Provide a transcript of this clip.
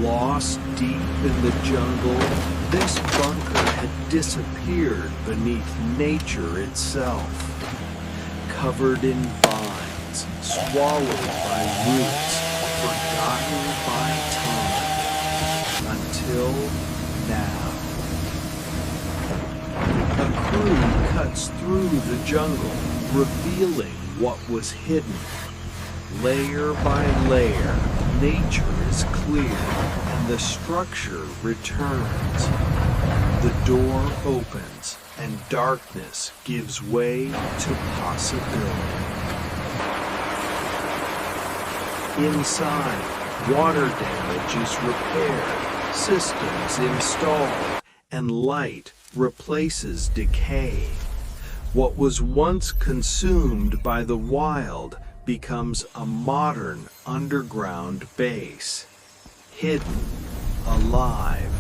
Lost deep in the jungle, this bunker had disappeared beneath nature itself. Covered in vines, swallowed by roots, forgotten by time. Until now. A crew cuts through the jungle, revealing what was hidden. Layer by layer, nature is cleared, and the structure returns. The door opens, and darkness gives way to possibility. Inside, water damage is repaired, systems installed, and light replaces decay. What was once consumed by the wild becomes a modern underground base, hidden, alive,